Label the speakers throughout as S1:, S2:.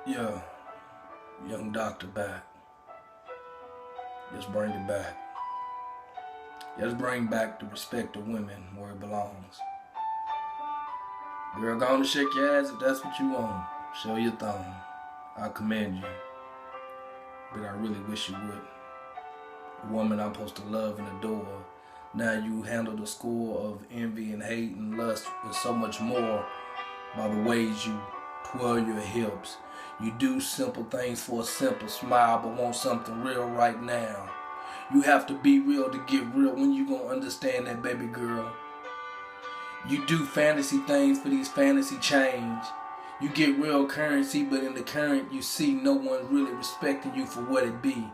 S1: Yeah, young doctor back. Just bring it back. Just bring back the respect of women where it belongs. Girl, go on and shake your ass if that's what you want. Show your thumb. I commend you. But I really wish you would. A woman I'm supposed to love and adore. Now you handle the score of envy and hate and lust and so much more by the ways you twirl your hips. You do simple things for a simple smile but want something real right now. You have to be real to get real. When you gonna understand that, baby girl? You do fantasy things for these fantasy change. You get real currency, but in the current you see no one really respecting you for what it be.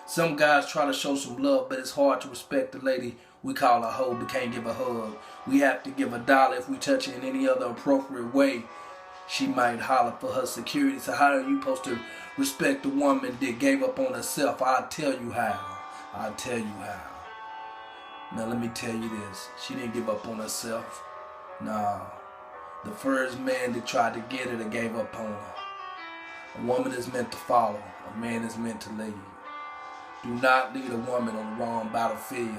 S1: Some guys try to show some love, but it's hard to respect the lady we call a hoe but can't give a hug. We have to give $1 if we touch her in any other appropriate way. She might holler for her security. So how are you supposed to respect a woman that gave up on herself? I'll tell you how. I'll tell you how. Now let me tell you this. She didn't give up on herself. Nah. The first man that tried to get her that gave up on her. A woman is meant to follow. A man is meant to lead. Do not lead a woman on the wrong battlefield.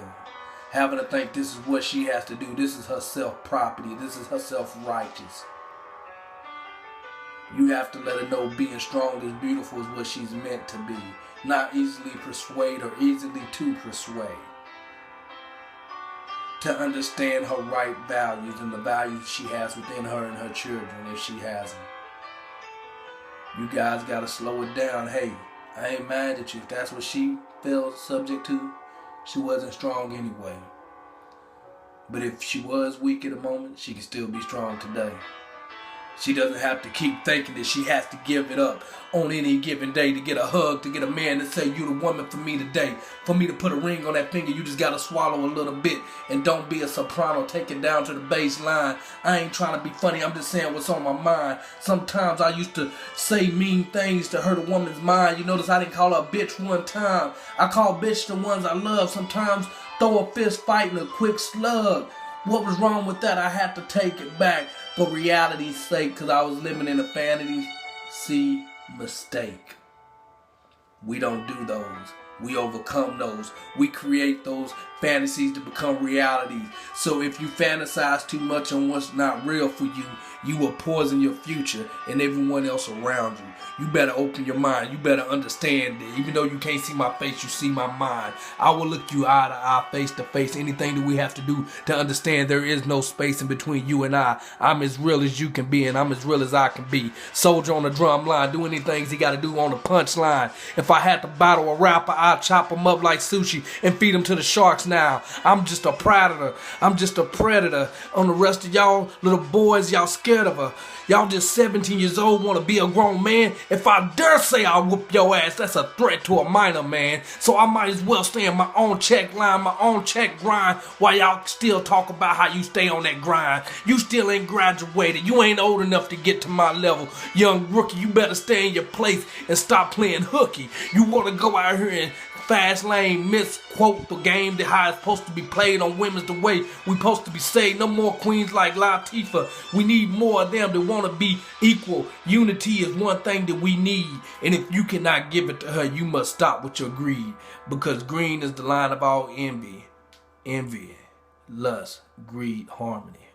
S1: Having to think this is what she has to do. This is her self-property. This is her self-righteous. You have to let her know being strong is beautiful is what she's meant to be. Not easily persuade or easily to persuade. To understand her right values and the values she has within her and her children if she has them. You guys gotta slow it down. Hey, I ain't mad at you. If that's what she felt subject to, she wasn't strong anyway. But if she was weak at a moment, she can still be strong today. She doesn't have to keep thinking that she has to give it up on any given day to get a hug, to get a man to say, you the woman for me today. For me to put a ring on that finger, you just got to swallow a little bit. And don't be a soprano, take it down to the bass line. I ain't trying to be funny, I'm just saying what's on my mind. Sometimes I used to say mean things to hurt a woman's mind. You notice I didn't call her a bitch one time. I call bitch the ones I love. Sometimes throw a fist fight and a quick slug. What was wrong with that? I had to take it back for reality's sake because I was living in a fantasy mistake. We don't do those. We overcome those. We create those fantasies to become realities. So if you fantasize too much on what's not real for you, you will poison your future and everyone else around you. You better open your mind. You better understand that even though you can't see my face, you see my mind. I will look you eye to eye, face to face. Anything that we have to do to understand there is no space in between you and I. I'm as real as you can be and I'm as real as I can be. Soldier on the drum line, do anything he got to do on the punch line. If I had to battle a rapper, I'd chop him up like sushi and feed him to the sharks now. I'm just a predator. I'm just a predator. On the rest of y'all little boys, y'all scared of her. Y'all just 17 years old, want to be a grown man. If I dare say I'll whoop your ass, that's a threat to a minor man. So I might as well stay in my own check line, my own check grind, while y'all still talk about how you stay on that grind. You still ain't graduated. You ain't old enough to get to my level. Young rookie, you better stay in your place and stop playing hooky. You want to go out here and fast lane misquote the game that how it's supposed to be played on women's the way we supposed to be saved. No more queens like Latifah. We need more of them that want to be equal. Unity is one thing that we need. And if you cannot give it to her, you must stop with your greed. Because green is the line of all envy. Envy, lust, greed, harmony.